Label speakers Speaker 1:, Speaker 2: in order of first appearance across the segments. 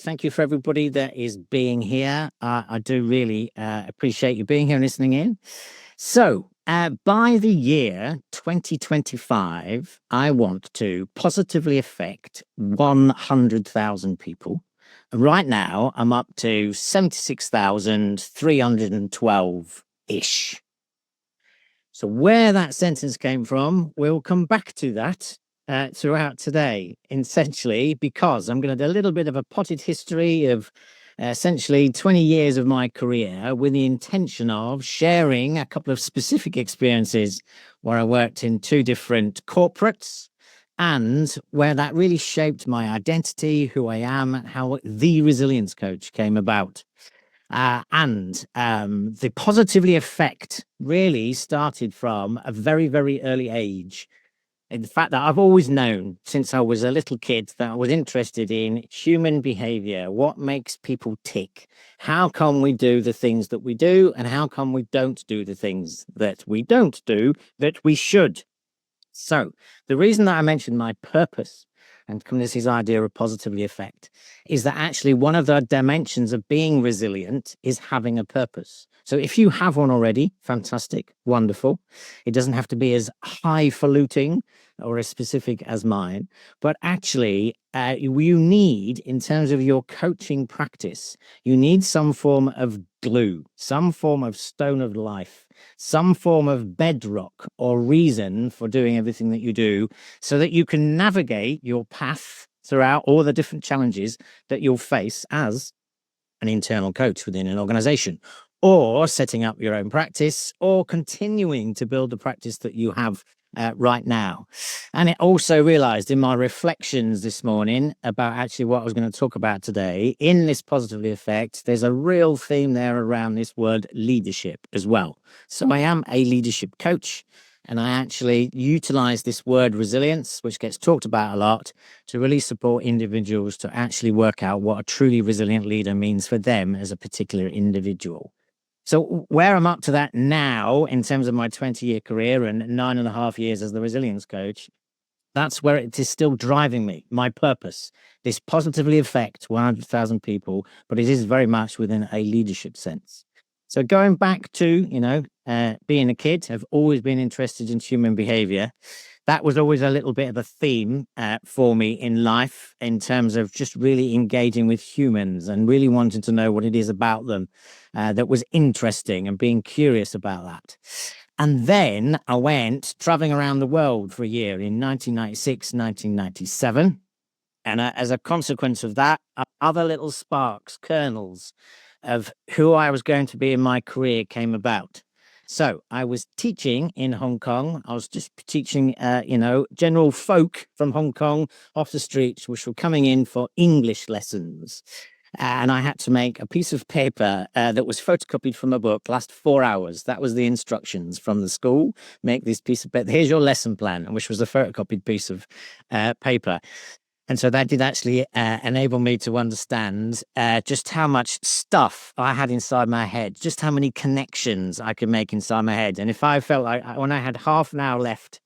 Speaker 1: Thank you for everybody that is being here. I do really appreciate you being here and listening in. So, by the year 2025, I want to positively affect 100,000 people. Right now, I'm up to 76,312-ish. So where that sentence came from, we'll come back to that throughout today, essentially, because I'm going to do a little bit of a potted history of essentially 20 years of my career with the intention of sharing a couple of specific experiences where I worked in two different corporates and where that really shaped my identity, who I am, and how the resilience coach came about. The positively effect really started from a very, very early age. In the fact that I've always known since I was a little kid that I was interested in human behavior, what makes people tick, how come we do the things that we do, and how come we don't do the things that we don't do that we should. So the reason that I mentioned my purpose and come to this idea of positively affect is that actually one of the dimensions of being resilient is having a purpose. So if you have one already, fantastic, wonderful. It doesn't have to be as highfalutin or as specific as mine, but actually you need, in terms of your coaching practice, you need some form of glue, some form of stone of life, some form of bedrock or reason for doing everything that you do so that you can navigate your path throughout all the different challenges that you'll face as an internal coach within an organization, or setting up your own practice, or continuing to build the practice that you have right now. And it also realized in my reflections this morning about actually what I was going to talk about today in this positively effect, there's a real theme there around this word leadership as well. So I am a leadership coach, and I actually utilize this word resilience, which gets talked about a lot, to really support individuals to actually work out what a truly resilient leader means for them as a particular individual. So where I'm up to that now in terms of my 20-year career and 9.5 years as the resilience coach, that's where it is still driving me, my purpose. This positively affect 100,000 people, but it is very much within a leadership sense. So going back to, being a kid, I've always been interested in human behavior. That was always a little bit of a theme for me in life in terms of just really engaging with humans and really wanting to know what it is about them that was interesting and being curious about that. And then I went traveling around the world for a year in 1996, 1997. And as a consequence of that, other little sparks, kernels of who I was going to be in my career came about. So I was teaching in Hong Kong. I was just teaching, general folk from Hong Kong off the streets, which were coming in for English lessons. And I had to make a piece of paper that was photocopied from a book, last 4 hours. That was the instructions from the school. Make this piece of paper. Here's your lesson plan, which was a photocopied piece of paper. And so that did actually enable me to understand just how much stuff I had inside my head, just how many connections I could make inside my head. And if I felt like when I had half an hour left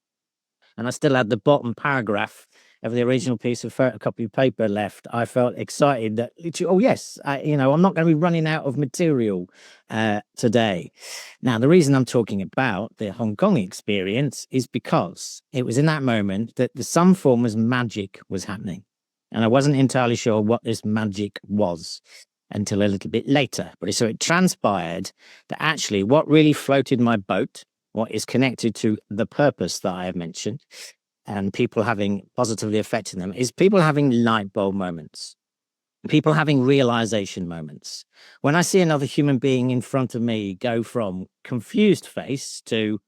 Speaker 1: and I still had the bottom paragraph of the original piece of photocopied paper left, I felt excited that, oh yes, I'm not going to be running out of material today. Now, the reason I'm talking about the Hong Kong experience is because it was in that moment that some form of magic was happening. And I wasn't entirely sure what this magic was until a little bit later. But so it transpired that actually what really floated my boat, what is connected to the purpose that I have mentioned, and people having positively affected them, is people having light bulb moments, people having realization moments. When I see another human being in front of me go from confused face to,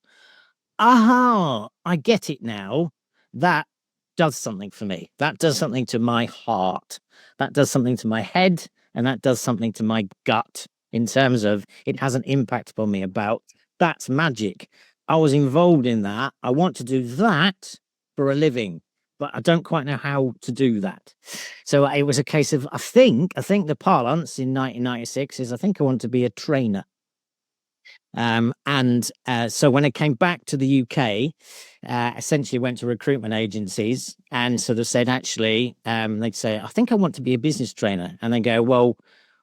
Speaker 1: aha, I get it now, that does something for me. That does something to my heart. That does something to my head, and that does something to my gut in terms of it has an impact upon me about that's magic. I was involved in that. I want to do that for a living, but I don't quite know how to do that. So it was a case of, I think the parlance in 1996 is, I think I want to be a trainer. So when I came back to the UK, essentially went to recruitment agencies and sort of said, actually, they'd say, I think I want to be a business trainer. And they go, well,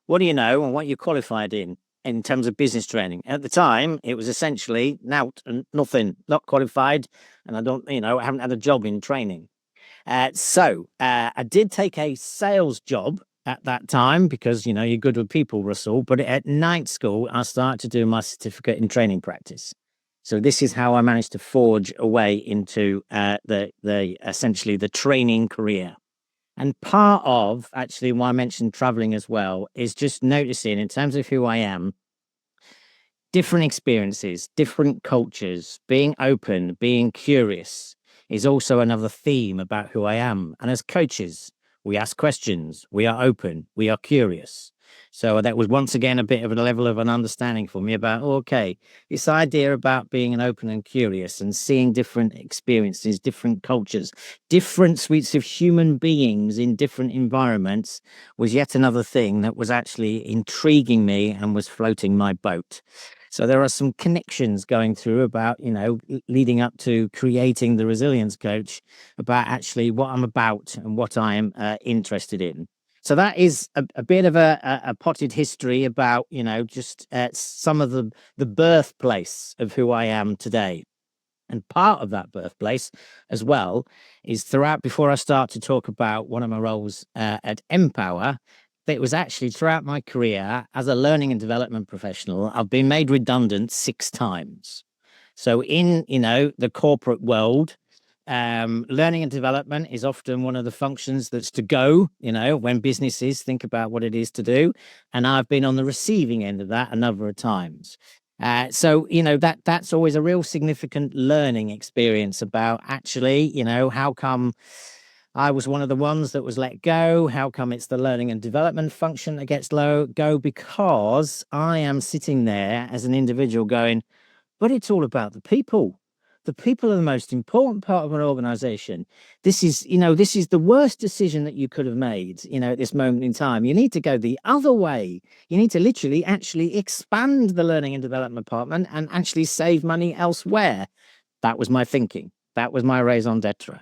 Speaker 1: what do you know and what are you qualified in terms of business training? At the time, it was essentially nothing, not qualified. And I haven't had a job in training. I did take a sales job at that time because, you're good with people, Russell. But at night school, I started to do my certificate in training practice. So this is how I managed to forge a way into the essentially the training career. And part of actually why I mentioned traveling as well is just noticing in terms of who I am, different experiences, different cultures, being open, being curious is also another theme about who I am. And as coaches, we ask questions, we are open, we are curious. So that was once again a bit of a level of an understanding for me about, okay, this idea about being an open and curious and seeing different experiences, different cultures, different suites of human beings in different environments was yet another thing that was actually intriguing me and was floating my boat. So there are some connections going through about, leading up to creating the resilience coach about actually what I'm about and what I am interested in. So that is a bit of a potted history about, just some of the birthplace of who I am today. And part of that birthplace as well is throughout, before I start to talk about one of my roles at Empower, it was actually throughout my career as a learning and development professional, I've been made redundant 6 times. So in, the corporate world, learning and development is often one of the functions that's to go, when businesses think about what it is to do. And I've been on the receiving end of that a number of times. That's always a real significant learning experience about actually, how come I was one of the ones that was let go? How come it's the learning and development function that gets go? Because I am sitting there as an individual going, but it's all about the people. The people are the most important part of an organization. This is the worst decision that you could have made, at this moment in time. You need to go the other way. You need to literally actually expand the learning and development department and actually save money elsewhere. That was my thinking. That was my raison d'etre.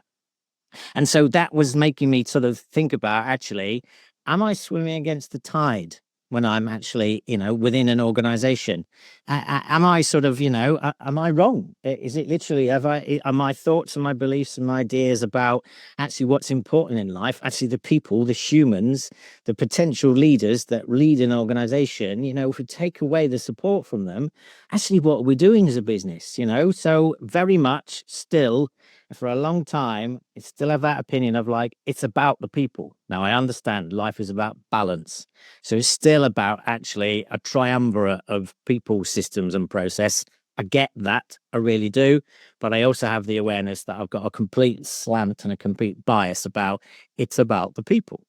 Speaker 1: And so that was making me sort of think about actually, am I swimming against the tide when I'm actually, within an organization? Am I sort of, am I wrong? Is it literally, are my thoughts and my beliefs and my ideas about actually what's important in life, actually the people, the humans, the potential leaders that lead an organization, if we take away the support from them, actually what are we doing as a business, So very much still, for a long time, I still have that opinion of like, it's about the people. Now, I understand life is about balance. So it's still about actually a triumvirate of people, systems, and process. I get that. I really do. But I also have the awareness that I've got a complete slant and a complete bias about it's about the people.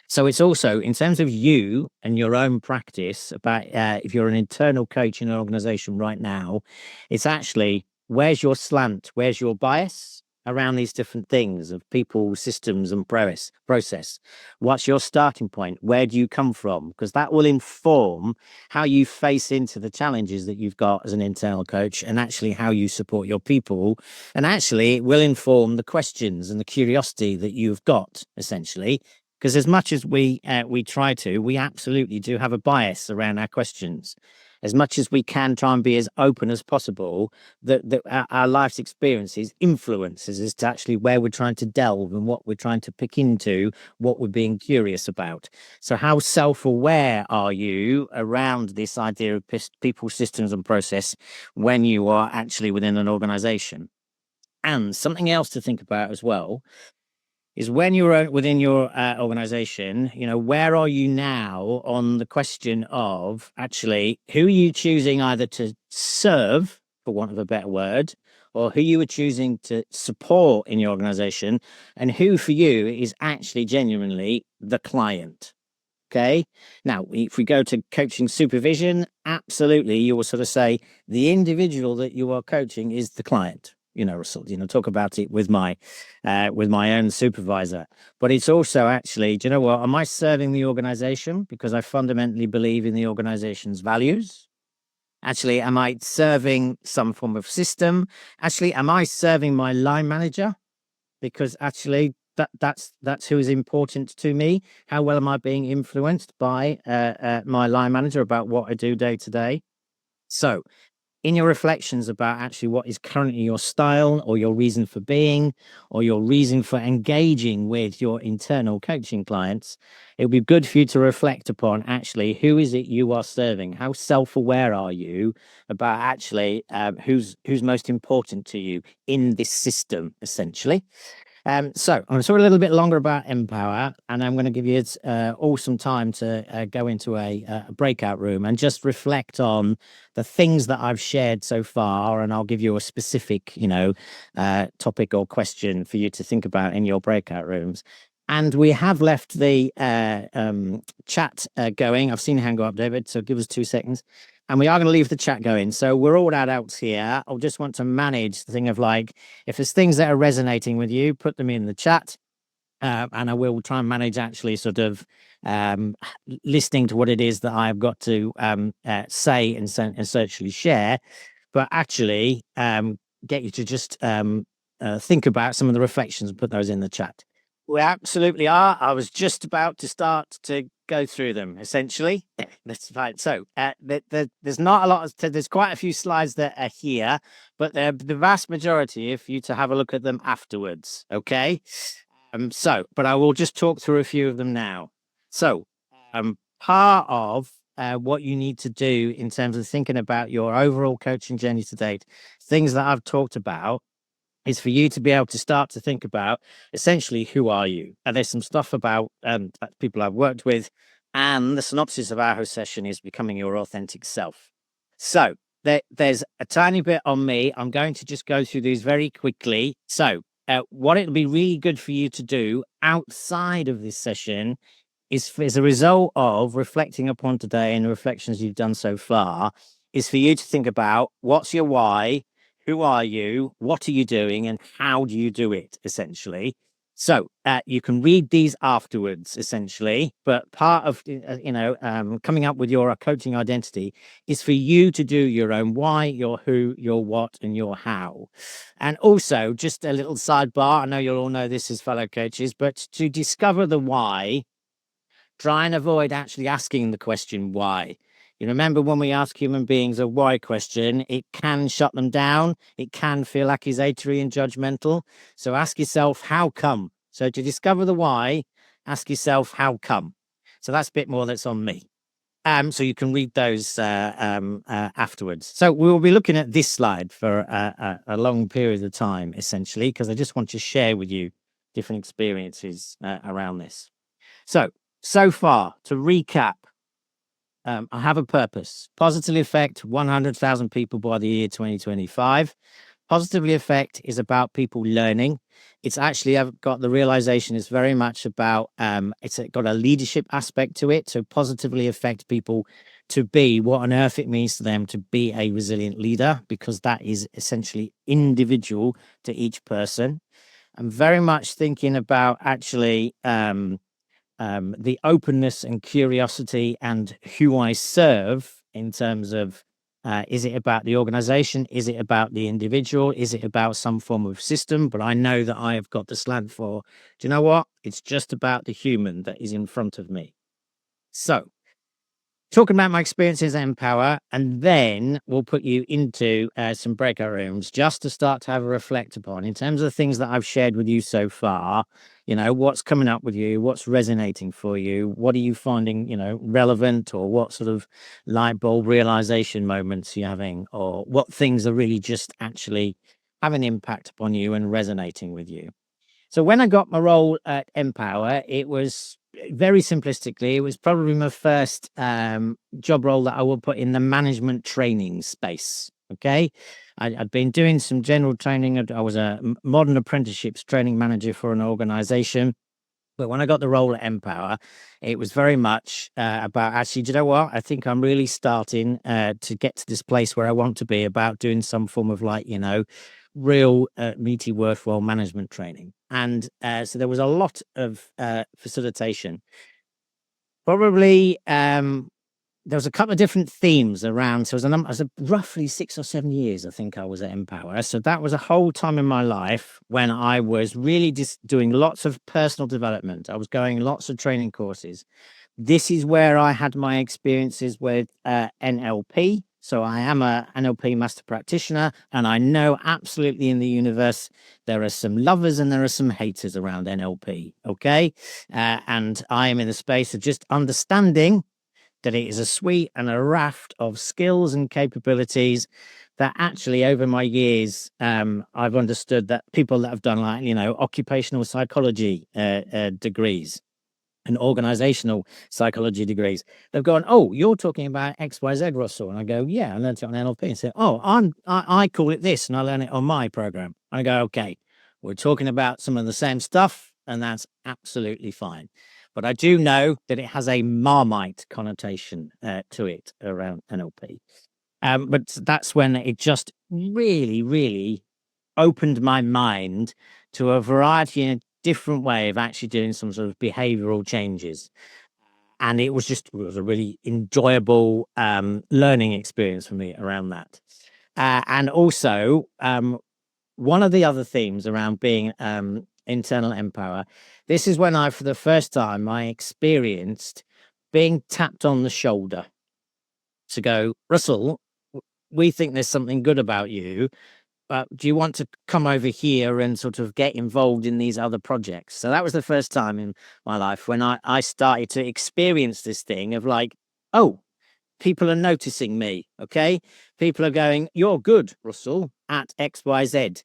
Speaker 1: So it's also in terms of you and your own practice about if you're an internal coach in an organization right now, it's actually where's your slant, where's your bias around these different things of people, systems, and process. What's your starting point? Where do you come from? Because that will inform how you face into the challenges that you've got as an internal coach and actually how you support your people. And actually, it will inform the questions and the curiosity that you've got, essentially, because as much as we try to, we absolutely do have a bias around our questions. As much as we can try and be as open as possible, that our life's experiences influences as to actually where we're trying to delve and what we're trying to pick into, what we're being curious about. So how self-aware are you around this idea of people, systems, and process when you are actually within an organization? And something else to think about as well is when you're within your organization, where are you now on the question of actually who are you choosing either to serve, for want of a better word, or who you are choosing to support in your organization, and who for you is actually genuinely the client. Okay. Now, if we go to coaching supervision, absolutely, you will sort of say the individual that you are coaching is the client. Russell, talk about it with my own supervisor. But it's also actually, do you know what? Am I serving the organization because I fundamentally believe in the organization's values? Actually, am I serving some form of system? Actually, am I serving my line manager? Because actually, that's who is important to me. How well am I being influenced by my line manager about what I do day to day? So, in your reflections about actually what is currently your style or your reason for being or your reason for engaging with your internal coaching clients, it would be good for you to reflect upon actually who is it you are serving? How self-aware are you about actually who's most important to you in this system, essentially? So I'm going to talk a little bit longer about Empower, and I'm going to give you all some time to go into a breakout room and just reflect on the things that I've shared so far, and I'll give you a specific, topic or question for you to think about in your breakout rooms. And we have left the chat going. I've seen your hand go up, David. So give us 2 seconds. And we are going to leave the chat going. So we're all adults here. I just want to manage the thing of like, if there's things that are resonating with you, put them in the chat. And I will try and manage actually sort of listening to what it is that I've got to say and essentially share, but actually get you to just think about some of the reflections and put those in the chat. We absolutely are. I was just about to start to go through them, essentially. That's fine. So there's not a lot of, there's quite a few slides that are here, but the vast majority, if you to have a look at them afterwards, okay? But I will just talk through a few of them now. So part of what you need to do in terms of thinking about your overall coaching journey to date, things that I've talked about, is for you to be able to start to think about essentially who are you. And there's some stuff about people I've worked with, and the synopsis of our session is becoming your authentic self. So there's a tiny bit on me. I'm going to just go through these very quickly. So what it'll be really good for you to do outside of this session is, as a result of reflecting upon today and the reflections you've done so far, is for you to think about what's your why, who are you, what are you doing, and how do you do it, essentially. So you can read these afterwards, essentially. But part of coming up with your coaching identity is for you to do your own why, your who, your what, and your how. And also, just a little sidebar. I know you'll all know this as fellow coaches, but to discover the why, try and avoid actually asking the question why. You remember when we ask human beings a why question, it can shut them down. It can feel accusatory and judgmental. So ask yourself, how come? So to discover the why, ask yourself, how come? So that's a bit more that's on me. So you can read those afterwards. So we will be looking at this slide for a long period of time, essentially, because I just want to share with you different experiences around this. So far, to recap, I have a purpose: positively affect 100,000 people by the year 2025. Positively affect is about people learning. It's actually, I've got the realization it's very much about, it's got a leadership aspect to it. So positively affect people to be what on earth it means to them to be a resilient leader, because that is essentially individual to each person. I'm very much thinking about actually, the openness and curiosity and who I serve in terms of, is it about the organization? Is it about the individual? Is it about some form of system? But I know that I have got the slant for, do you know what? It's just about the human that is in front of me. So talking about my experiences at Empower, and then we'll put you into some breakout rooms just to start to have a reflect upon in terms of the things that I've shared with you so far. What's coming up with you, what's resonating for you, what are you finding, relevant, or what sort of light bulb realization moments you're having, or what things are really just actually having an impact upon you and resonating with you. So when I got my role at Empower, it was very simplistically, it was probably my first job role that I would put in the management training space. Okay. I'd been doing some general training. I was a modern apprenticeships training manager for an organization. But when I got the role at Empower, it was very much about actually, do you know what? I think I'm really starting to get to this place where I want to be, about doing some form of real meaty, worthwhile management training. And so there was a lot of facilitation. Probably there was a couple of different themes around. So it was roughly 6 or 7 years, I think I was at Empower. So that was a whole time in my life when I was really just doing lots of personal development. I was going lots of training courses. This is where I had my experiences with NLP. So I am a NLP master practitioner, and I know absolutely in the universe there are some lovers and there are some haters around NLP. Okay, and I am in the space of just understanding that it is a suite and a raft of skills and capabilities that actually over my years I've understood that people that have done, like, occupational psychology degrees and organizational psychology degrees, they've gone, "Oh, you're talking about XYZ, Russell." And I go, "Yeah, I learned it on NLP." And say, "Oh, I call it this and I learn it on my program." And I go, "Okay, we're talking about some of the same stuff, and that's absolutely fine." But I do know that it has a Marmite connotation to it around NLP. But that's when it just really, really opened my mind to a variety and different way of actually doing some sort of behavioral changes. And it was a really enjoyable learning experience for me around that. And also, one of the other themes around being internal empower, this is when for the first time, I experienced being tapped on the shoulder to go, "Russell, we think there's something good about you. Do you want to come over here and sort of get involved in these other projects?" So that was the first time in my life when I started to experience this thing of like, "Oh, people are noticing me. Okay. People are going, 'You're good, Russell, at XYZ.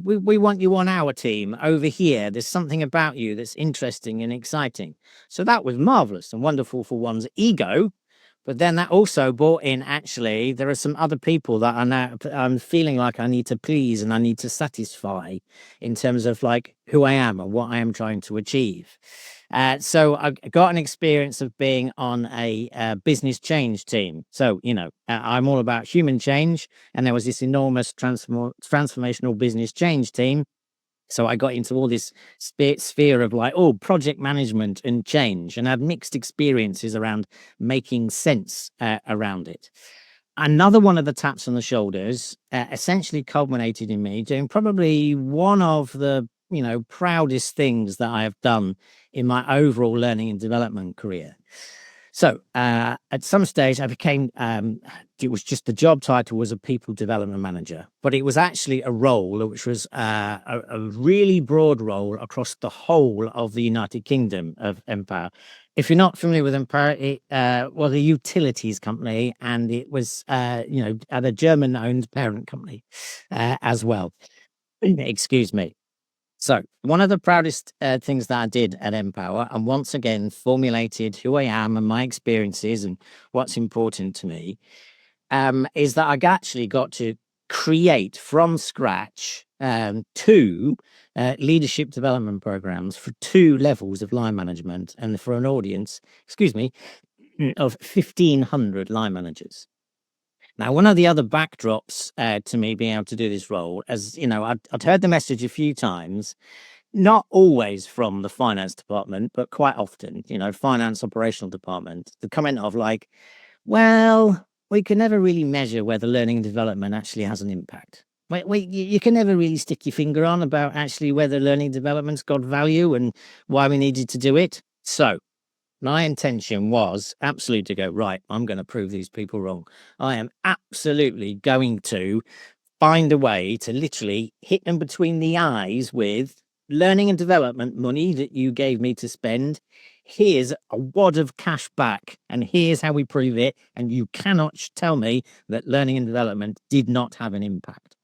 Speaker 1: We want you on our team over here. There's something about you that's interesting and exciting.'" So that was marvelous and wonderful for one's ego. But then that also brought in, actually, there are some other people that I'm feeling like I need to please and I need to satisfy in terms of like who I am and what I am trying to achieve. So I got an experience of being on a business change team. So, I'm all about human change, and there was this enormous transformational business change team. So I got into all this sphere of like, oh, project management and change, and had mixed experiences around making sense around it. Another one of the taps on the shoulders essentially culminated in me doing probably one of the proudest things that I have done in my overall learning and development career. So at some stage, I became, it was just the job title was a people development manager, but it was actually a role which was a really broad role across the whole of the United Kingdom of Empower. If you're not familiar with Empower, it was a utilities company, and it was, at a German-owned parent company as well. Excuse me. So, one of the proudest things that I did at Empower, and once again formulated who I am and my experiences and what's important to me, is that I actually got to create from scratch two leadership development programs for two levels of line management and for an audience, excuse me, of 1,500 line managers. Now, one of the other backdrops to me being able to do this role, as I'd heard the message a few times, not always from the finance department, but quite often, finance operational department, the comment of like, "Well, we can never really measure whether learning and development actually has an impact. You can never really stick your finger on about actually whether learning and development's got value and why we needed to do it." So my intention was absolutely to go, right, I'm going to prove these people wrong. I am absolutely going to find a way to literally hit them between the eyes with learning and development money that you gave me to spend. Here's a wad of cash back, and here's how we prove it. And you cannot tell me that learning and development did not have an impact.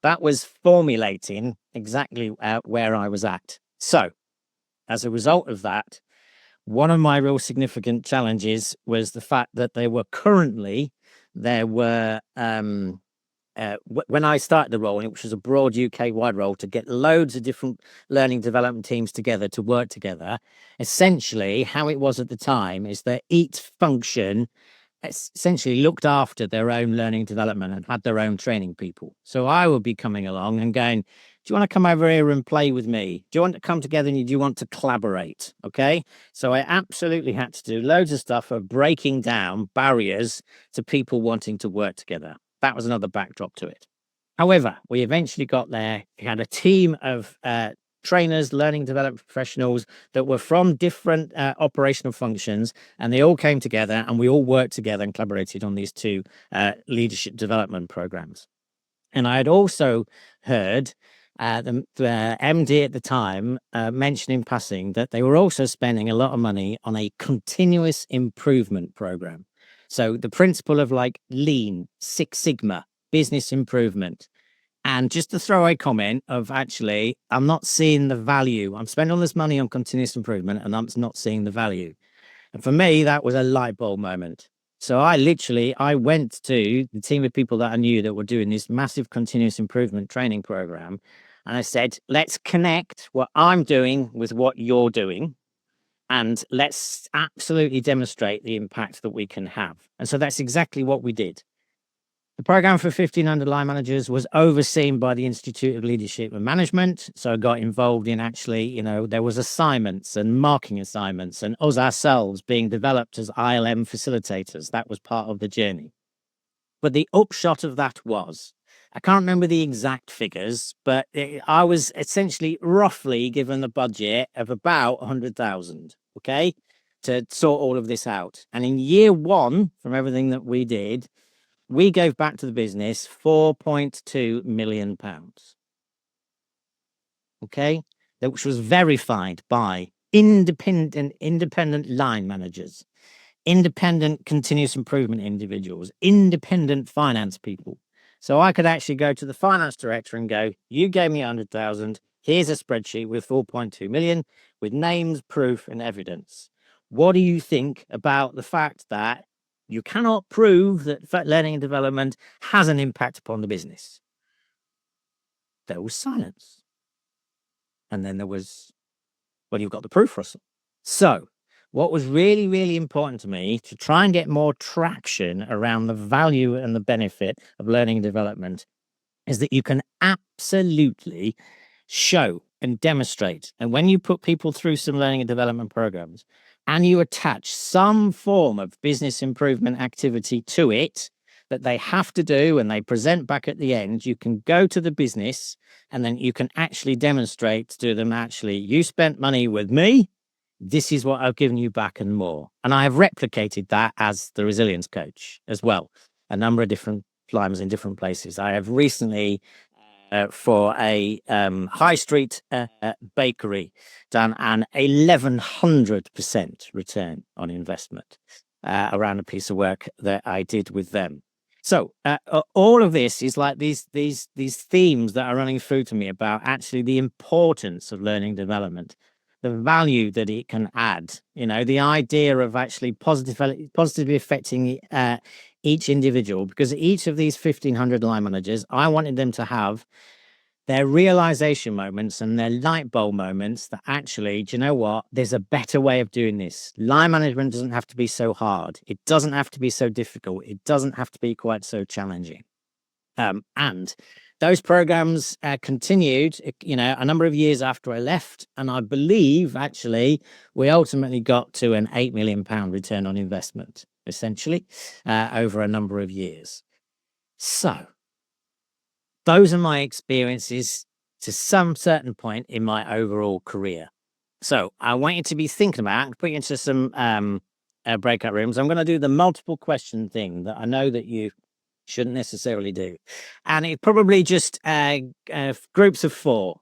Speaker 1: That was formulating exactly where I was at. So, as a result of that, one of my real significant challenges was the fact that there were when I started the role, which was a broad UK-wide role to get loads of different learning development teams together to work together. Essentially, how it was at the time is that each function essentially looked after their own learning development and had their own training people. So I would be coming along and going, do you want to come over here and play with me? Do you want to come together and do you want to collaborate? Okay. So I absolutely had to do loads of stuff of breaking down barriers to people wanting to work together. That was another backdrop to it. However, we eventually got there. We had a team of trainers, learning development professionals that were from different operational functions, and they all came together and we all worked together and collaborated on these two leadership development programs. And I had also heard the MD at the time mention in passing that they were also spending a lot of money on a continuous improvement program. So the principle of like lean, Six Sigma, business improvement. And just a throwaway comment of actually, I'm not seeing the value. I'm spending all this money on continuous improvement and I'm not seeing the value. And for me, that was a light bulb moment. So I went to the team of people that I knew that were doing this massive continuous improvement training program. And I said, let's connect what I'm doing with what you're doing. And let's absolutely demonstrate the impact that we can have. And so that's exactly what we did. The program for 1,500 line managers was overseen by the Institute of Leadership and Management. So I got involved in actually, there was assignments and marking assignments and us ourselves being developed as ILM facilitators. That was part of the journey. But the upshot of that was, I can't remember the exact figures, but I was essentially roughly given the budget of about 100,000, okay, to sort all of this out. And in year one, from everything that we did, we gave back to the business £4.2 million. Okay, which was verified by independent line managers, independent continuous improvement individuals, independent finance people. So I could actually go to the finance director and go, you gave me 100,000. Here's a spreadsheet with 4.2 million with names, proof, and evidence. What do you think about the fact that you cannot prove that learning and development has an impact upon the business? There was silence. And then there was, well, you've got the proof, Russell. So what was really, really important to me to try and get more traction around the value and the benefit of learning and development is that you can absolutely show and demonstrate. And when you put people through some learning and development programs and you attach some form of business improvement activity to it that they have to do and they present back at the end, you can go to the business and then you can actually demonstrate to them, actually, you spent money with me. This is what I've given you back and more. And I have replicated that as the resilience coach as well. A number of different climbers in different places. I have recently, for a high street bakery, done an 1100% return on investment around a piece of work that I did with them. So all of this is like these themes that are running through to me about actually the importance of learning development, the value that it can add, the idea of actually positively affecting each individual, because each of these 1,500 line managers, I wanted them to have their realization moments and their light bulb moments that actually, do you know what? There's a better way of doing this. Line management doesn't have to be so hard. It doesn't have to be so difficult. It doesn't have to be quite so challenging. And those programs continued, a number of years after I left. And I believe, actually, we ultimately got to an £8 million return on investment, essentially, over a number of years. So those are my experiences to some certain point in my overall career. So I want you to be thinking about, put you into some breakout rooms. I'm going to do the multiple question thing that I know that you shouldn't necessarily do. And it probably just groups of four,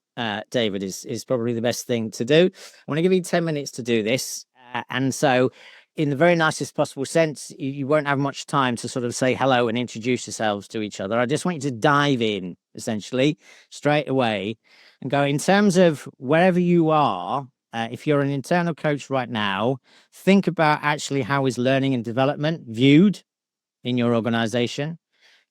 Speaker 1: David, is probably the best thing to do. I want to give you 10 minutes to do this. And so in the very nicest possible sense, you won't have much time to sort of say hello and introduce yourselves to each other. I just want you to dive in, essentially, straight away and go in terms of wherever you are. If you're an internal coach right now, think about actually how is learning and development viewed in your organization.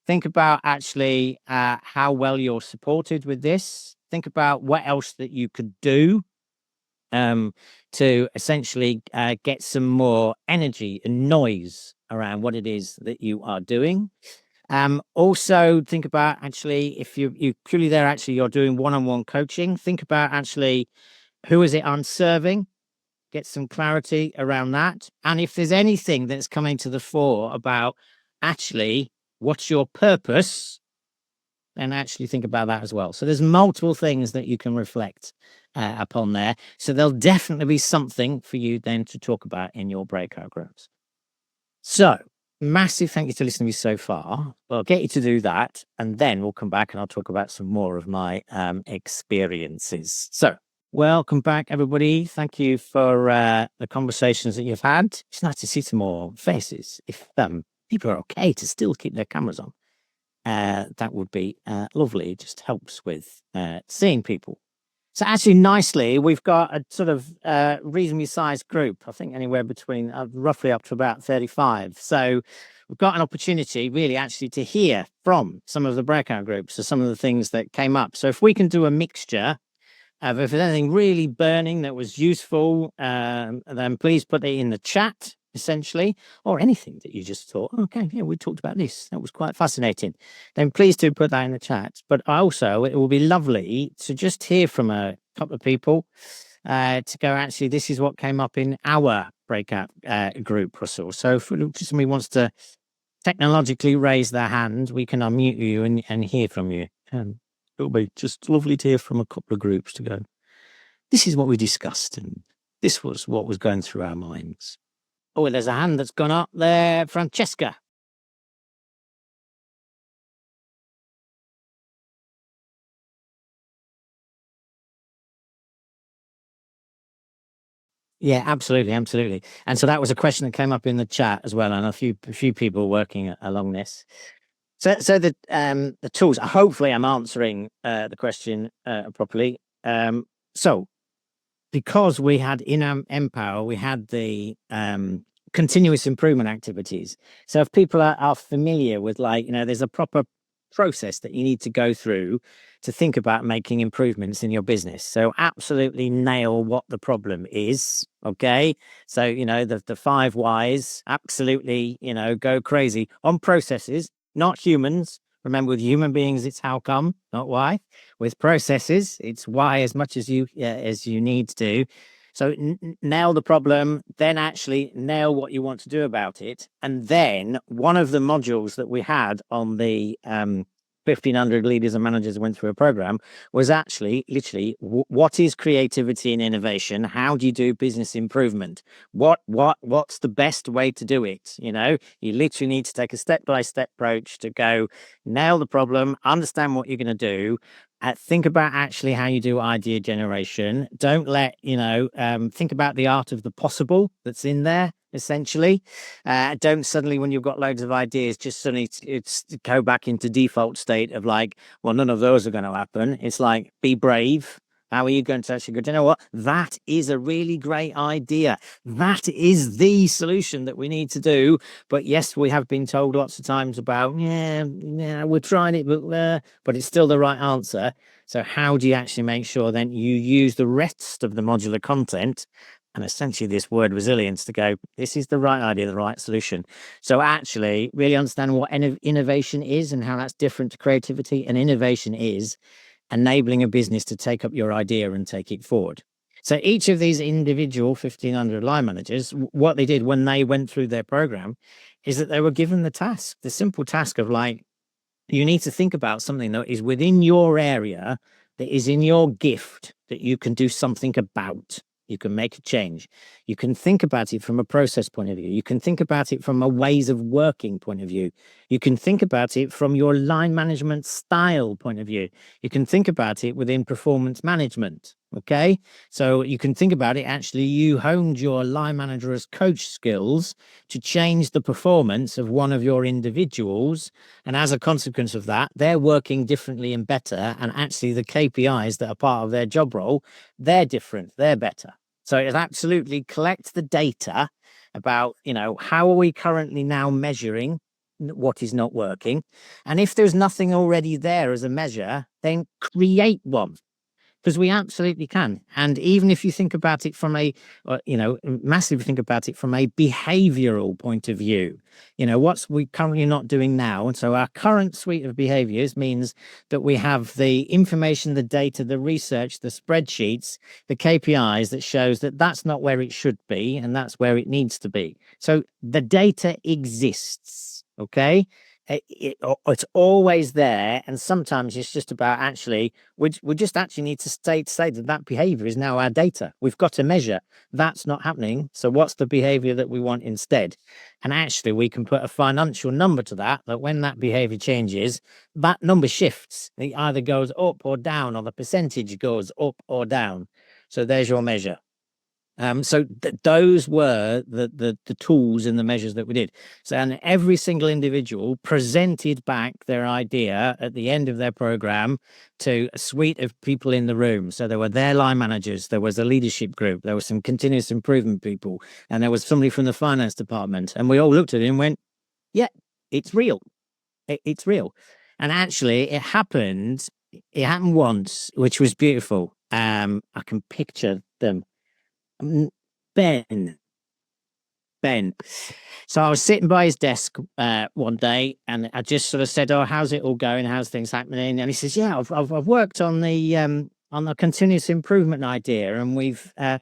Speaker 1: Think about actually how well you're supported with this. Think about what else that you could do to essentially get some more energy and noise around what it is that you are doing. Also think about, actually, if you purely there, actually you're doing one-on-one coaching, think about actually who is it I'm serving, get some clarity around that. And if there's anything that's coming to the fore about actually what's your purpose, then actually think about that as well. So there's multiple things that you can reflect upon there. So there'll definitely be something for you then to talk about in your breakout groups. So massive thank you to listening to me so far. I'll get you to do that, and then we'll come back and I'll talk about some more of my experiences. So welcome back, everybody. Thank you for the conversations that you've had. It's nice to see some more faces. If people are okay to still keep their cameras on, that would be lovely. It just helps with seeing people. So actually, nicely, we've got a sort of reasonably sized group. I think anywhere between roughly up to about 35. So we've got an opportunity really actually to hear from some of the breakout groups or some of the things that came up. So if we can do a mixture of, if there's anything really burning that was useful, then please put it in the chat, essentially, or anything that you just thought, okay, yeah, we talked about this. That was quite fascinating. Then please do put that in the chat. But also, it will be lovely to just hear from a couple of people to go, actually, this is what came up in our breakout group, Russell. So if somebody wants to technologically raise their hand, we can unmute you and hear from you. It'll be just lovely to hear from a couple of groups to go, this is what we discussed, and this was what was going through our minds. Oh, there's a hand that's gone up there. Francesca. Yeah, absolutely, absolutely. And so that was a question that came up in the chat as well, and a few people working along this. So the tools. Hopefully, I'm answering the question properly. So because we had in Empower, we had the continuous improvement activities. So if people are familiar with, like, there's a proper process that you need to go through to think about making improvements in your business. So absolutely nail what the problem is. Okay. So, the 5 whys, absolutely, go crazy on processes, not humans. Remember, with human beings, it's how come, not why. With processes, it's why as much as you need to. So nail the problem, then actually nail what you want to do about it. And then one of the modules that we had on the 1,500 leaders and managers went through a program was actually literally what is creativity and innovation? How do you do business improvement? What's the best way to do it? You literally need to take a step-by-step approach to go nail the problem, understand what you're going to do, think about actually how you do idea generation. Don't let, think about the art of the possible that's in there, essentially. Don't suddenly, when you've got loads of ideas, just suddenly it's go back into default state of like, well, none of those are going to happen. It's like, be brave. How are you going to actually go, do you know what? That is a really great idea. That is the solution that we need to do. But yes, we have been told lots of times about, yeah, we're trying it, but it's still the right answer. So how do you actually make sure then you use the rest of the modular content and essentially this word resilience to go, this is the right idea, the right solution. So actually really understand what innovation is and how that's different to creativity. And innovation is enabling a business to take up your idea and take it forward. So each of these individual 1,500 line managers, what they did when they went through their program is that they were given the simple task of, like, you need to think about something that is within your area, that is in your gift, that you can do something about. You can make a change. You can think about it from a process point of view. You can think about it from a ways of working point of view. You can think about it from your line management style point of view. You can think about it within performance management. Okay. So you can think about it, actually, you honed your line manager as coach skills to change the performance of one of your individuals. And as a consequence of that, they're working differently and better. And actually the KPIs that are part of their job role, they're different, they're better. So it absolutely collects the data about, how are we currently now measuring what is not working? And if there's nothing already there as a measure, then create one. because we absolutely can. And even if you think about it from a, massively think about it from a behavioral point of view, what's we currently not doing now. And so our current suite of behaviors means that we have the information, the data, the research, the spreadsheets, the KPIs that shows that that's not where it should be and that's where it needs to be. So the data exists. Okay. It's always there, and sometimes it's just about actually we just actually need to say that that behavior is now our data. We've got to measure that's not happening, so what's the behavior that we want instead? And actually we can put a financial number to that when that behavior changes, that number shifts. It either goes up or down, or the percentage goes up or down. So there's your measure. So those were the tools and the measures that we did. So, and every single individual presented back their idea at the end of their program to a suite of people in the room. So there were their line managers, there was a leadership group, there was some continuous improvement people, and there was somebody from the finance department. And we all looked at it and went, yeah, it's real. It's real. And actually it happened once, which was beautiful. I can picture them. Ben. So I was sitting by his desk one day, and I just sort of said, "Oh, how's it all going? How's things happening?" And he says, "Yeah, I've worked on the continuous improvement idea, and we've come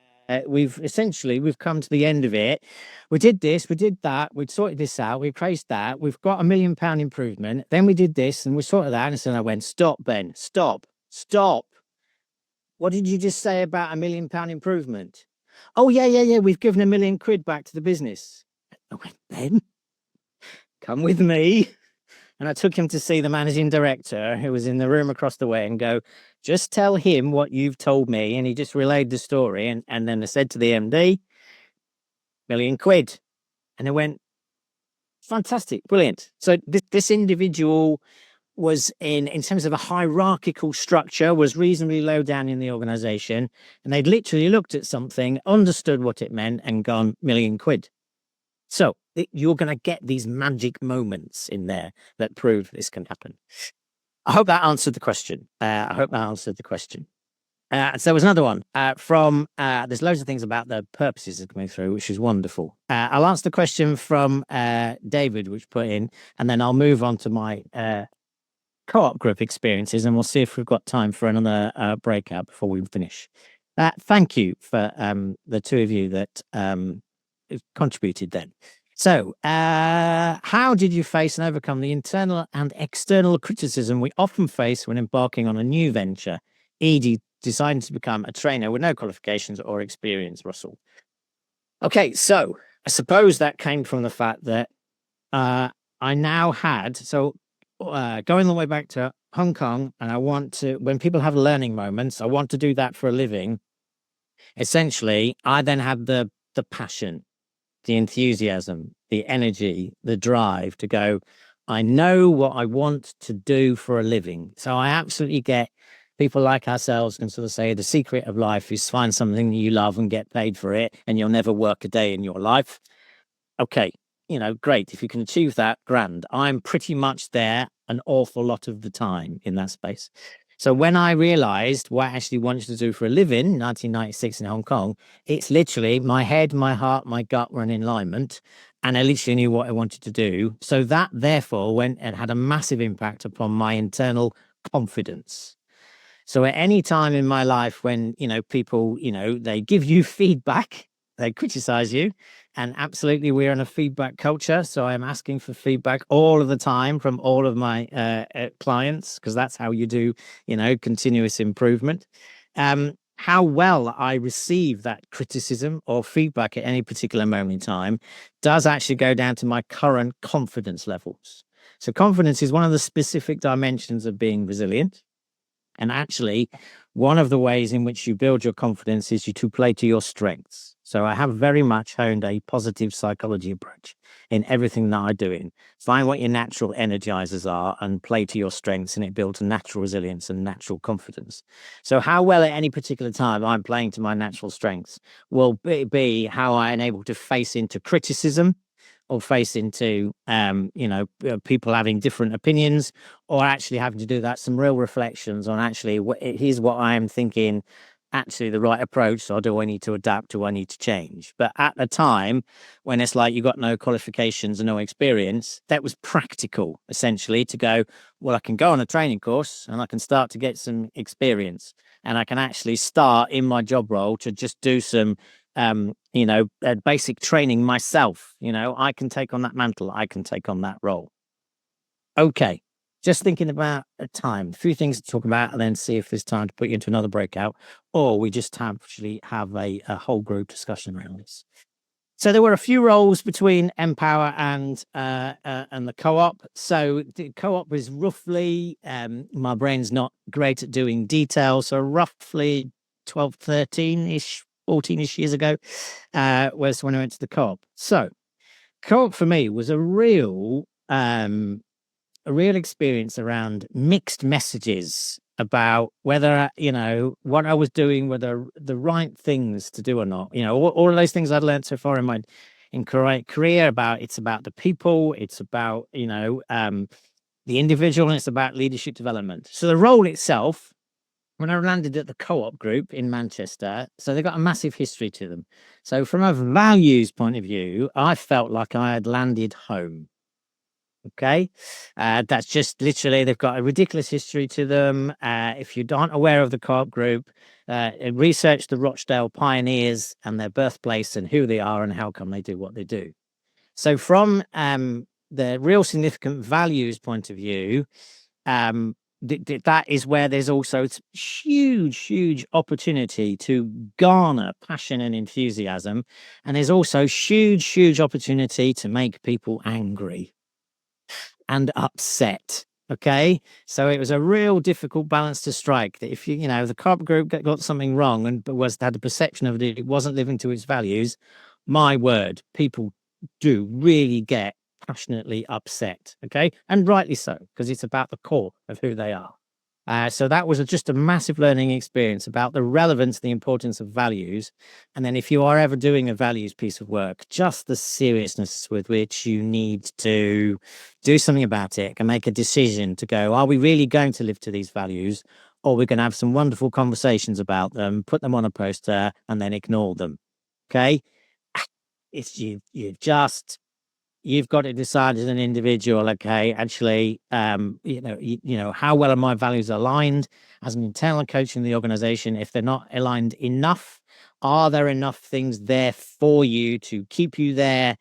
Speaker 1: to the end of it. We did this, we did that, we sorted this out, we praised that, we've got £1 million improvement. Then we did this, and we sorted that." And so I went, "Stop, Ben, stop. What did you just say about £1 million improvement?" "Oh, yeah. We've given £1 million back to the business." I went, "Ben, come with me." And I took him to see the managing director, who was in the room across the way, and go, "Just tell him what you've told me." And he just relayed the story. And then I said to the MD, £1 million. And they went, "Fantastic, brilliant." So this individual was in terms of a hierarchical structure, was reasonably low down in the organization, and they'd literally looked at something, understood what it meant, and gone £1 million. So you're going to get these magic moments in there that prove this can happen. I hope that answered the question. So there was another one from there's loads of things about the purposes that are coming through, which is wonderful. I'll answer the question from David, which put in, and then I'll move on to my co-op group experiences, and we'll see if we've got time for another breakout before we finish. Thank you for the two of you that contributed then. So how did you face and overcome the internal and external criticism we often face when embarking on a new venture, e.g. deciding to become a trainer with no qualifications or experience, Russell? Okay, so I suppose that came from the fact that I now had, going all the way back to Hong Kong, and I want to, when people have learning moments, I want to do that for a living. Essentially, I then had the passion, the enthusiasm, the energy, the drive to go, I know what I want to do for a living. So I absolutely get people like ourselves can sort of say the secret of life is find something you love and get paid for it, and you'll never work a day in your life. Okay, great. If you can achieve that, grand. I'm pretty much there an awful lot of the time in that space. So when I realized what I actually wanted to do for a living, 1996 in Hong Kong, it's literally my head, my heart, my gut were in alignment, and I literally knew what I wanted to do. So that therefore went and had a massive impact upon my internal confidence. So at any time in my life when, people, they give you feedback, they criticize you, and absolutely we're in a feedback culture. So I'm asking for feedback all of the time from all of my clients, because that's how you do, continuous improvement. How well I receive that criticism or feedback at any particular moment in time does actually go down to my current confidence levels. So confidence is one of the specific dimensions of being resilient. And actually, one of the ways in which you build your confidence is to play to your strengths. So I have very much honed a positive psychology approach in everything that I do. Find what your natural energizers are and play to your strengths, and it builds a natural resilience and natural confidence. So how well at any particular time I'm playing to my natural strengths will be how I am able to face into criticism or face into, people having different opinions, or actually having to do that, some real reflections on actually here's what I am thinking, actually the right approach, or do I need to adapt, do I need to change? But at the time, when it's like you got no qualifications and no experience, that was practical, essentially, to go, well, I can go on a training course and I can start to get some experience, and I can actually start in my job role to just do some basic training myself. I can take on that mantle, I can take on that role. Okay, just thinking about a time, a few things to talk about, and then see if there's time to put you into another breakout, or we just actually have a whole group discussion around this. So there were a few roles between Empower and the co-op. So the co-op was roughly, my brain's not great at doing detail, so roughly 12, 13-ish, 14-ish years ago was when I went to the co-op. So co-op for me was a real experience around mixed messages about whether, what I was doing were the right things to do or not. All of those things I'd learned so far in my career about, it's about the people, it's about, the individual, and it's about leadership development. So the role itself, when I landed at the co-op group in Manchester, so they've got a massive history to them. So from a values point of view, I felt like I had landed home. Okay. That's just literally, they've got a ridiculous history to them. If you aren't aware of the co-op group, research the Rochdale pioneers and their birthplace and who they are and how come they do what they do. So from the real significant values point of view, that is where there's also huge opportunity to garner passion and enthusiasm. And there's also huge opportunity to make people angry and upset. Okay, so it was a real difficult balance to strike. That if the co-op group got something wrong and had a perception of it wasn't living to its values, my word, people do really get passionately upset. Okay, and rightly so, because it's about the core of who they are. So that was just a massive learning experience about the relevance, the importance of values. And then if you are ever doing a values piece of work, just the seriousness with which you need to do something about it and make a decision to go, are we really going to live to these values? Or we're going to have some wonderful conversations about them, put them on a poster, and then ignore them. Okay. It's you've got to decide as an individual, okay, actually, how well are my values aligned as an internal coach in the organization? If they're not aligned enough, are there enough things there for you to keep you there?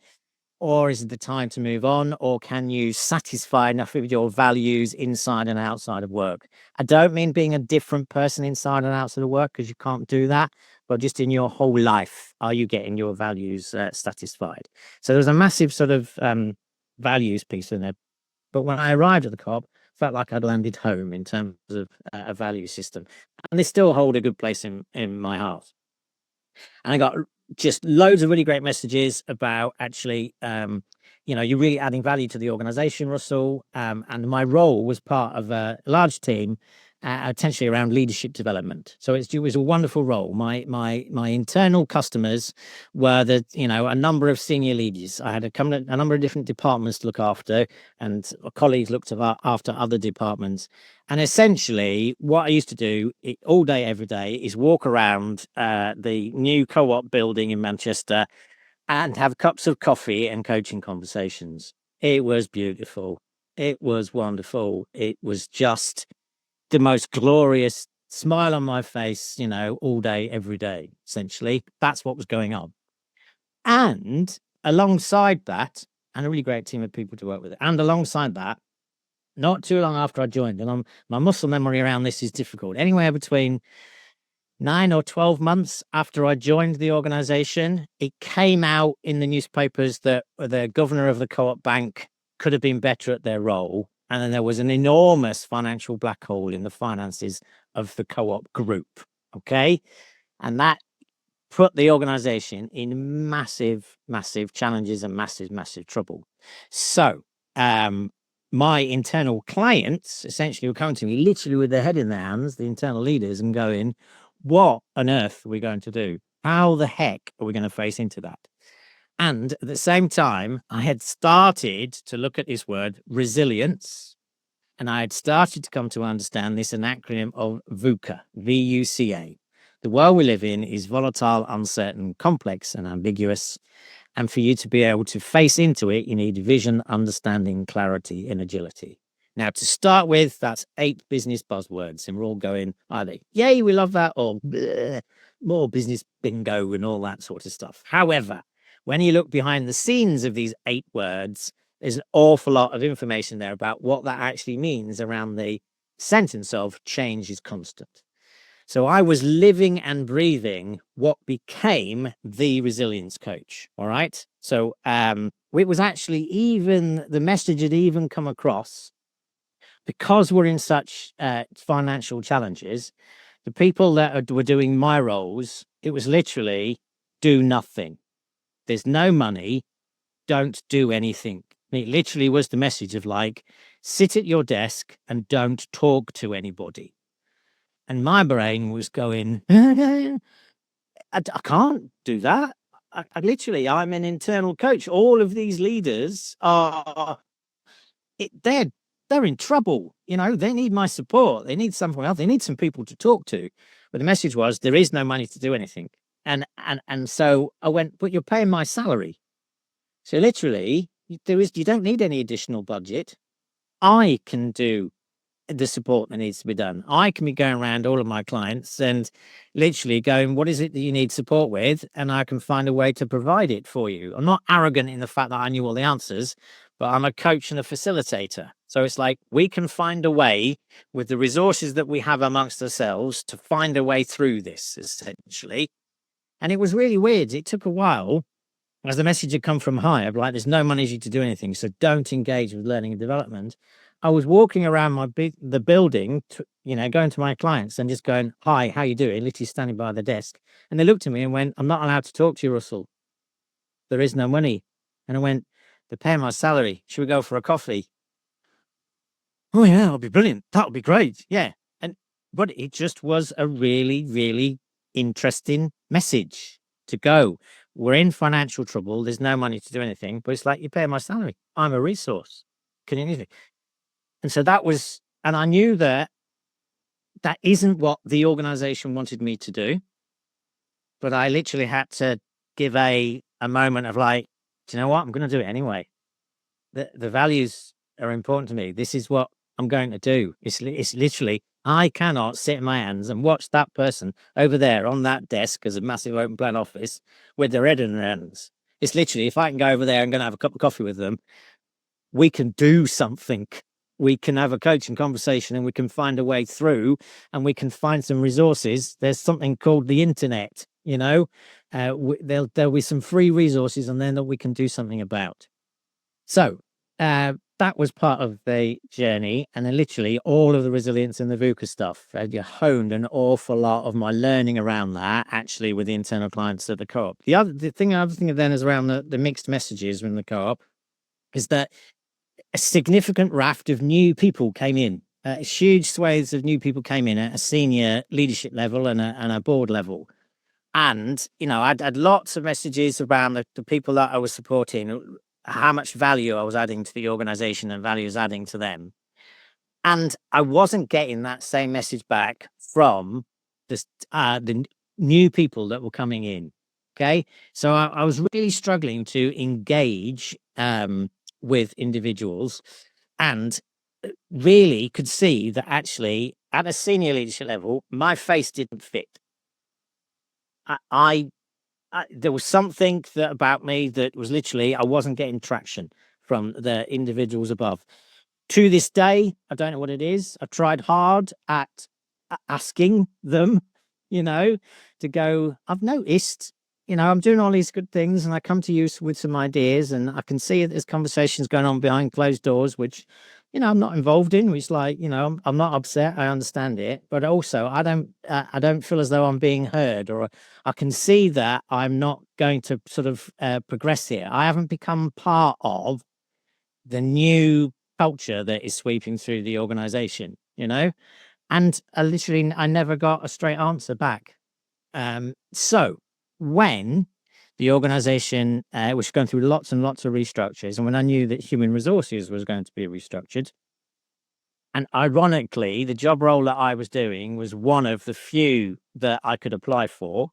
Speaker 1: Or is it the time to move on? Or can you satisfy enough of your values inside and outside of work? I don't mean being a different person inside and outside of work, because you can't do that, but just in your whole life, are you getting your values satisfied? So there's a massive sort of values piece in there. But when I arrived at the co-op, felt like I'd landed home in terms of a value system. And they still hold a good place in my heart. And I got just loads of really great messages about actually, you're really adding value to the organization, Russell. And my role was part of a large team, potentially around leadership development. So it was a wonderful role. My internal customers were a number of senior leaders. I had a number of different departments to look after, and colleagues looked after other departments. And essentially, what I used to do all day, every day, is walk around the new co-op building in Manchester and have cups of coffee and coaching conversations. It was beautiful. It was wonderful. It was just the most glorious smile on my face, all day, every day, essentially. That's what was going on. And alongside that, and a really great team of people to work with, and alongside that, not too long after I joined, and my muscle memory around this is difficult, anywhere between 9 or 12 months after I joined the organization, it came out in the newspapers that the governor of the co-op bank could have been better at their role. And then there was an enormous financial black hole in the finances of the co-op group. Okay. And that put the organization in massive challenges and massive trouble. So, my internal clients essentially were coming to me literally with their head in their hands, the internal leaders, and going, what on earth are we going to do? How the heck are we going to face into that? And at the same time, I had started to look at this word resilience, and I had started to come to understand this an acronym of VUCA, VUCA. The world we live in is volatile, uncertain, complex, and ambiguous. And for you to be able to face into it, you need vision, understanding, clarity, and agility. Now, to start with, that's 8 business buzzwords, and we're all going either, yay, we love that, or bleh, more business bingo and all that sort of stuff. However, when you look behind the scenes of these 8 words, there's an awful lot of information there about what that actually means around the sentence of change is constant. So I was living and breathing what became the resilience coach. All right. So it was actually even the message had even come across because we're in such financial challenges. The people that were doing my roles, it was literally do nothing. There's no money. Don't do anything. It literally was the message of like, sit at your desk and don't talk to anybody. And my brain was going, I can't do that. I literally, I'm an internal coach. All of these leaders are, it, they're in trouble. You know, they need my support. They need something else. They need some people to talk to. But the message was, there is no money to do anything. And so I went, but you're paying my salary. So literally, you don't need any additional budget. I can do the support that needs to be done. I can be going around all of my clients and literally going, what is it that you need support with? And I can find a way to provide it for you. I'm not arrogant in the fact that I knew all the answers, but I'm a coach and a facilitator. So it's like we can find a way with the resources that we have amongst ourselves to find a way through this, essentially. And it was really weird. It took a while as the message had come from higher, like there's no money to do anything, so don't engage with learning and development. I was walking around the building, going to my clients and just going, "Hi, how you doing?" Literally standing by the desk, and they looked at me and went, "I'm not allowed to talk to you, Russell. There is no money." And I went, "They're paying my salary. Should we go for a coffee?" Oh yeah, that'll be brilliant. That'll be great. Yeah, but it just was a really, really interesting message to go. We're in financial trouble. There's no money to do anything, but it's like you pay my salary. I'm a resource. Can you anything? And so that was, and I knew that that isn't what the organization wanted me to do, but I literally had to give a moment of like, do you know what? I'm going to do it anyway. The values are important to me. This is what I'm going to do. It's literally, I cannot sit in my hands and watch that person over there on that desk as a massive open plan office with their head in their hands. It's literally, if I can go over there and going to have a cup of coffee with them, we can do something. We can have a coaching conversation and we can find a way through and we can find some resources. There's something called the internet, there'll be some free resources and then that we can do something about. So that was part of the journey. And then literally all of the resilience and the VUCA stuff. I honed an awful lot of my learning around that actually with the internal clients at the co-op. The other thing then is around the mixed messages in the co-op is that a significant raft of new people came in. Huge swathes of new people came in at a senior leadership level and a board level. And, I'd had lots of messages around the people that I was supporting, how much value I was adding to the organization and value was adding to them. And I wasn't getting that same message back from the new people that were coming in. Okay. So I was really struggling to engage with individuals and really could see that actually at a senior leadership level, my face didn't fit. There was something about me that was literally, I wasn't getting traction from the individuals above. To this day, I don't know what it is. I tried hard at asking them, to go, I've noticed, I'm doing all these good things and I come to you with some ideas and I can see that there's conversations going on behind closed doors, which, I'm not involved in, which like, I'm not upset. I understand it, but also I don't feel as though I'm being heard or I can see that I'm not going to sort of progress here. I haven't become part of the new culture that is sweeping through the organization, and I never got a straight answer back. So when The organization was going through lots and lots of restructures. And when I knew that human resources was going to be restructured, and ironically, the job role that I was doing was one of the few that I could apply for,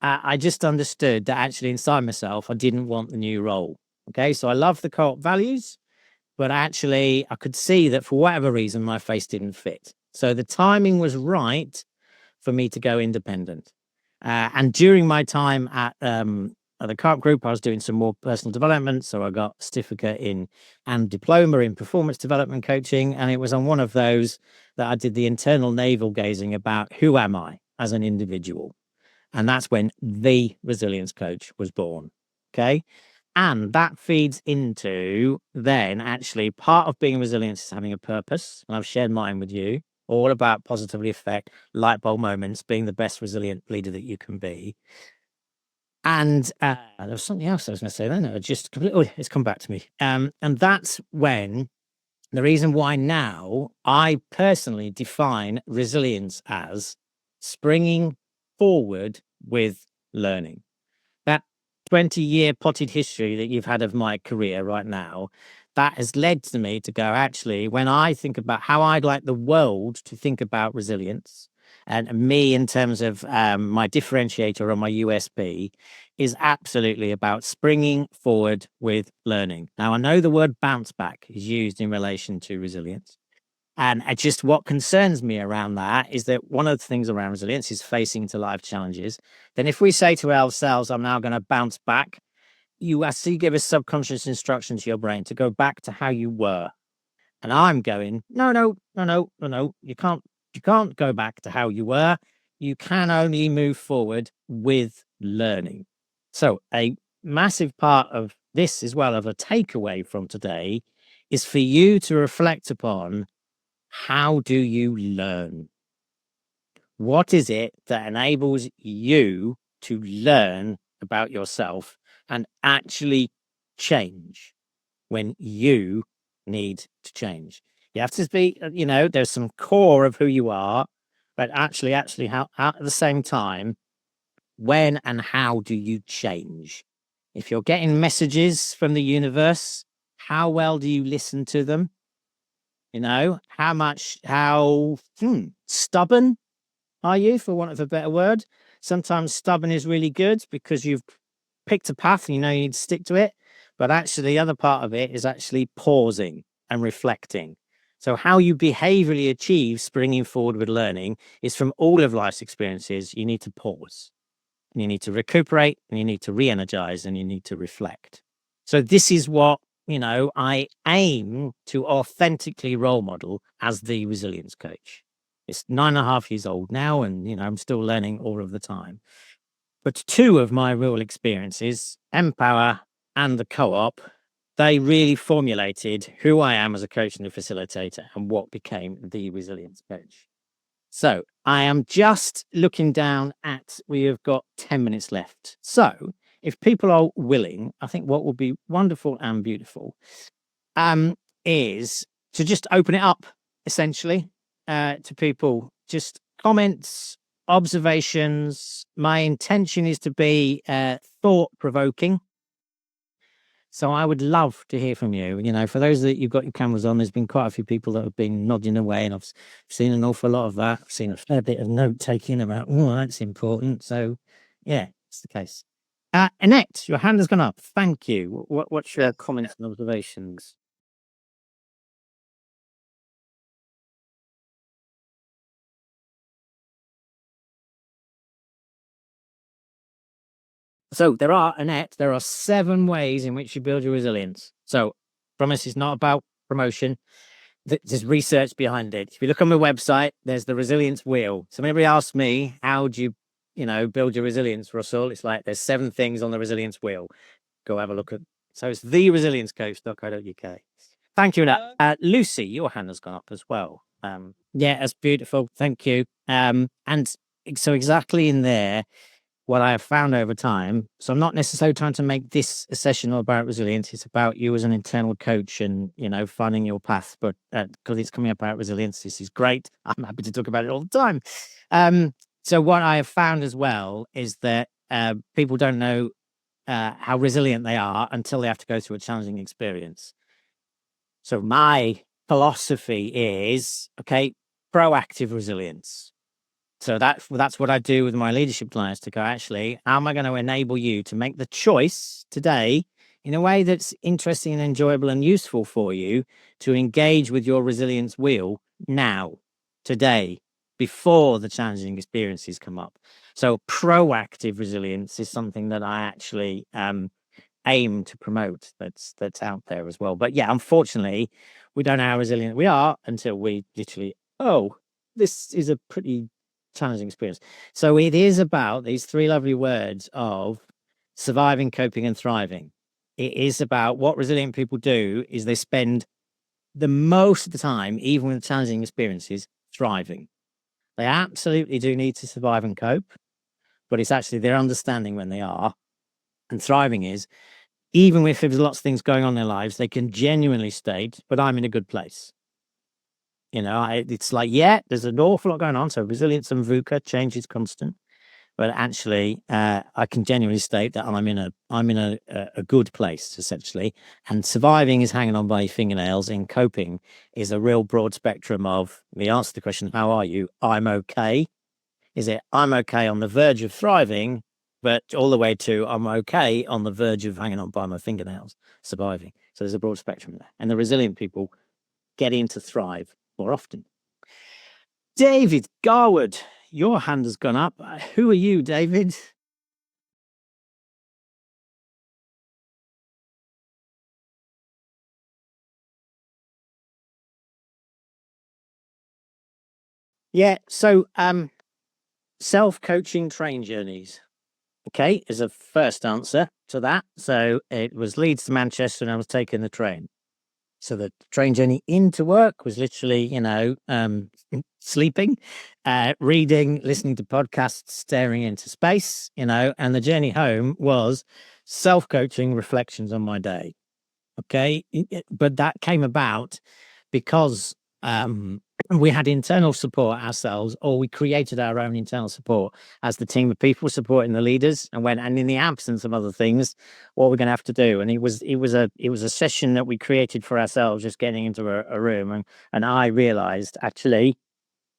Speaker 1: I just understood that actually inside myself, I didn't want the new role. Okay. So I love the co op values, but actually, I could see that for whatever reason, my face didn't fit. So the timing was right for me to go independent. And during my time at the co-op group, I was doing some more personal development. So I got a certificate in and diploma in performance development coaching. And it was on one of those that I did the internal navel gazing about who am I as an individual. And that's when the resilience coach was born. Okay. And that feeds into then actually part of being resilient is having a purpose. And I've shared mine with you, all about positively affect light bulb moments, being the best resilient leader that you can be. And there was something else I was going to say then. It just completely, it's come back to me. And that's when the reason why now I personally define resilience as springing forward with learning. That 20-year potted history that you've had of my career right now, that has led to me to go, actually, when I think about how I'd like the world to think about resilience, and me in terms of my differentiator or my USP is absolutely about springing forward with learning. Now, I know the word bounce back is used in relation to resilience. And just what concerns me around that is that one of the things around resilience is facing to life challenges. Then, if we say to ourselves, I'm now going to bounce back, you actually give a subconscious instruction to your brain to go back to how you were. And I'm going, no, no, no, no, no, no. You can't go back to how you were. You can only move forward with learning. So, a massive part of this, as well, of a takeaway from today, is for you to reflect upon how do you learn? What is it that enables you to learn about yourself and actually change when you need to change? You have to be, there's some core of who you are, but actually, how at the same time, when and how do you change? If you're getting messages from the universe, how well do you listen to them? How stubborn are you, for want of a better word? Sometimes stubborn is really good because you've picked a path and you know you need to stick to it. But actually, the other part of it is actually pausing and reflecting. So, how you behaviorally achieve springing forward with learning is from all of life's experiences. You need to pause and you need to recuperate and you need to re energize and you need to reflect. So, this is what I aim to authentically role model as the resilience coach. It's 9.5 years old now, and I'm still learning all of the time. But two of my real experiences, Empower and the co-op, they really formulated who I am as a coach and a facilitator and what became the resilience coach. So I am just looking down at, we have got 10 minutes left. So if people are willing, I think what would be wonderful and beautiful is to just open it up essentially to people, just comments, observations. My intention is to be thought provoking. So I would love to hear from you. For those that you've got your cameras on, there's been quite a few people that have been nodding away, and I've seen an awful lot of that. I've seen a fair bit of note taking about, oh, that's important. So, yeah, it's the case. Annette, your hand has gone up. Thank you. What's your comments and observations? So Annette, there are 7 ways in which you build your resilience. So, promise is not about promotion. There's research behind it. If you look on my website, there's the resilience wheel. So, whenever you ask me, how do you, build your resilience, Russell? It's like there's 7 things on the resilience wheel. Go have a look at. So it's theresiliencecoach.co.uk. Thank you, Annette. Lucy, your hand has gone up as well. Yeah, that's beautiful. Thank you. And so exactly in there, what I have found over time, so I'm not necessarily trying to make this a session all about resilience. It's about you as an internal coach and, finding your path. But because it's coming about resilience, this is great. I'm happy to talk about it all the time. So what I have found as well is that people don't know how resilient they are until they have to go through a challenging experience. So my philosophy is, okay, proactive resilience. So that's what I do with my leadership clients, to go, actually, how am I going to enable you to make the choice today in a way that's interesting and enjoyable and useful for you to engage with your resilience wheel now, today, before the challenging experiences come up. So proactive resilience is something that I actually aim to promote, that's out there as well. But yeah, unfortunately, we don't know how resilient we are until we literally, oh, this is a pretty challenging experience. So it is about these three lovely words of surviving, coping, and thriving. It is about what resilient people do is they spend the most of the time, even with challenging experiences, thriving. They absolutely do need to survive and cope, but it's actually their understanding when they are. And thriving is, even if there's lots of things going on in their lives, they can genuinely state, but I'm in a good place. It's like, yeah, there's an awful lot going on. So resilience and VUCA, change is constant. But actually, I can genuinely state that I'm in a good place, essentially. And surviving is hanging on by your fingernails. And coping is a real broad spectrum of the answer to the question, how are you? I'm okay. Is it I'm okay on the verge of thriving, but all the way to I'm okay on the verge of hanging on by my fingernails, surviving. So there's a broad spectrum there. And the resilient people get into thrive more often. David Garwood, your hand has gone up. Who are you, David? Yeah, so self-coaching train journeys. Okay, is a first answer to that. So it was Leeds to Manchester and I was taking the train. So the train journey into work was literally, sleeping, reading, listening to podcasts, staring into space, and the journey home was self-coaching reflections on my day. Okay. But that came about because we had internal support ourselves, or we created our own internal support as the team of people supporting the leaders, and in the absence of other things, what we're going to have to do. And it was a session that we created for ourselves, just getting into a room, and I realized, actually,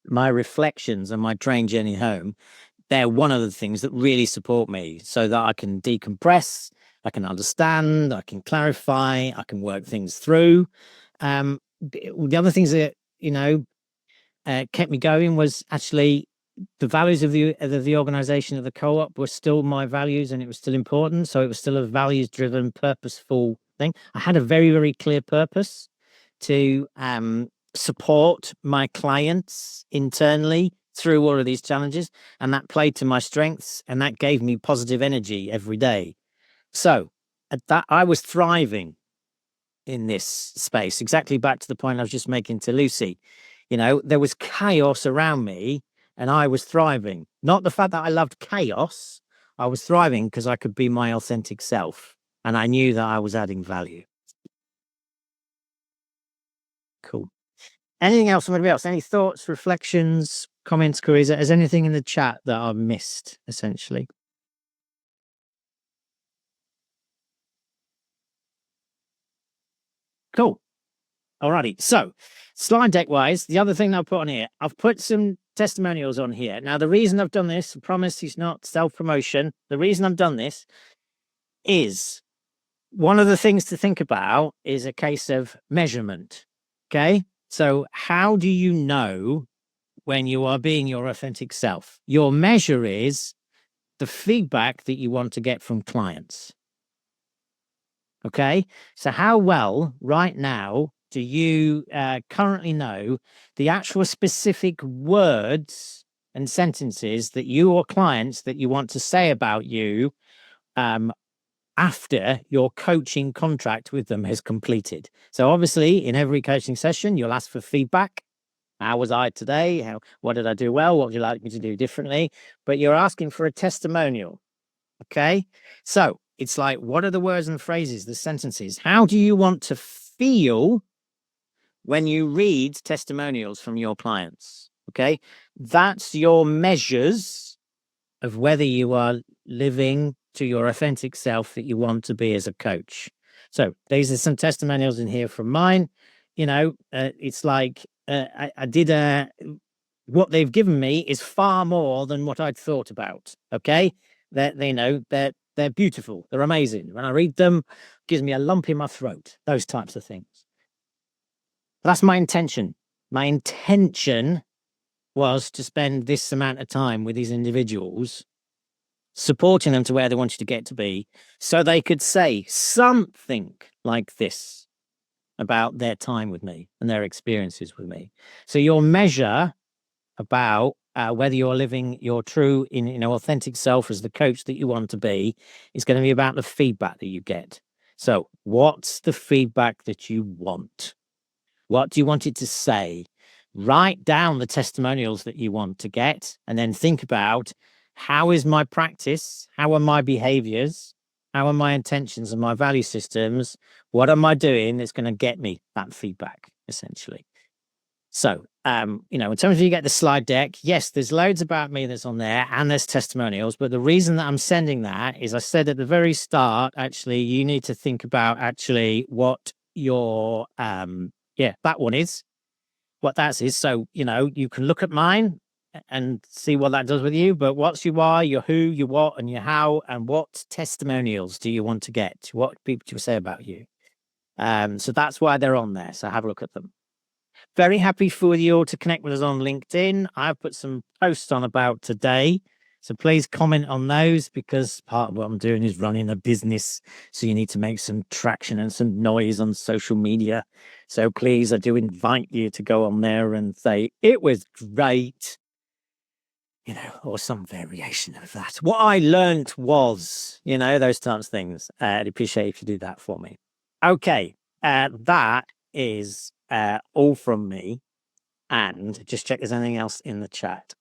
Speaker 1: my reflections and my train journey home, they're one of the things that really support me, so that I can decompress, I can understand, I can clarify, I can work things through. The other things that kept me going was actually the values of the organization, of the co-op, were still my values, and it was still important. So it was still a values driven, purposeful thing. I had a very, very clear purpose to support my clients internally through all of these challenges, and that played to my strengths, and that gave me positive energy every day. So at that, I was thriving in this space. Exactly back to the point I was just making to Lucy. There was chaos around me and I was thriving. Not the fact that I loved chaos. I was thriving because I could be my authentic self and I knew that I was adding value. Cool. Anything else from anybody else? Any thoughts, reflections, comments, queries? Is there anything in the chat that I've missed, essentially? Cool. Alrighty. So, slide deck wise, the other thing I've put on here, I've put some testimonials on here. Now, the reason I've done this, I promise it's not self promotion. The reason I've done this is one of the things to think about is a case of measurement. Okay. So, how do you know when you are being your authentic self? Your measure is the feedback that you want to get from clients. Okay. So, how well right now do you currently know the actual specific words and sentences that you or clients that you want to say about you um, after your coaching contract with them has completed? So, obviously, in every coaching session, you'll ask for feedback. How was I today? What did I do well? What would you like me to do differently? But you're asking for a testimonial. Okay. So it's like, what are the words and phrases, the sentences? How do you want to feel when you read testimonials from your clients? Okay. That's your measures of whether you are living, to your authentic self that you want to be as a coach. So these are some testimonials in here from mine. It's like I did what they've given me is far more than what I'd thought about. Okay, they're beautiful. They're amazing. When I read them, it gives me a lump in my throat. Those types of things. That's my intention. My intention was to spend this amount of time with these individuals, supporting them to where they wanted to get to be, so they could say something like this about their time with me and their experiences with me. So your measure about whether you're living your true, authentic self as the coach that you want to be is going to be about the feedback that you get. So what's the feedback that you want? What do you want it to say? Write down the testimonials that you want to get, and then think about, how is my practice? How are my behaviors? How are my intentions and my value systems? What am I doing that's going to get me that feedback, essentially? So, in terms of you get the slide deck, yes, there's loads about me that's on there, and there's testimonials. But the reason that I'm sending that is, I said at the very start, actually, you need to think about actually what your that one is, what that is. So, you can look at mine and see what that does with you. But what's your why, your who, your what, and your how, and what testimonials do you want to get? What people to say about you? So that's why they're on there. So have a look at them. Very happy for you all to connect with us on LinkedIn. I've put some posts on about today. So please comment on those, because part of what I'm doing is running a business. So you need to make some traction and some noise on social media. So please, I do invite you to go on there and say, it was great, or some variation of that. What I learned was, those types of things. I'd appreciate if you do that for me. Okay. That is all from me. And just check there's anything else in the chat.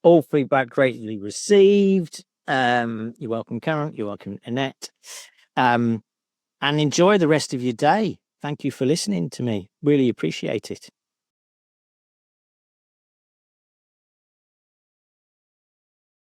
Speaker 1: All feedback greatly received. You're welcome, Karen. You're welcome, Annette. And enjoy the rest of your day. Thank you for listening to me. Really appreciate it.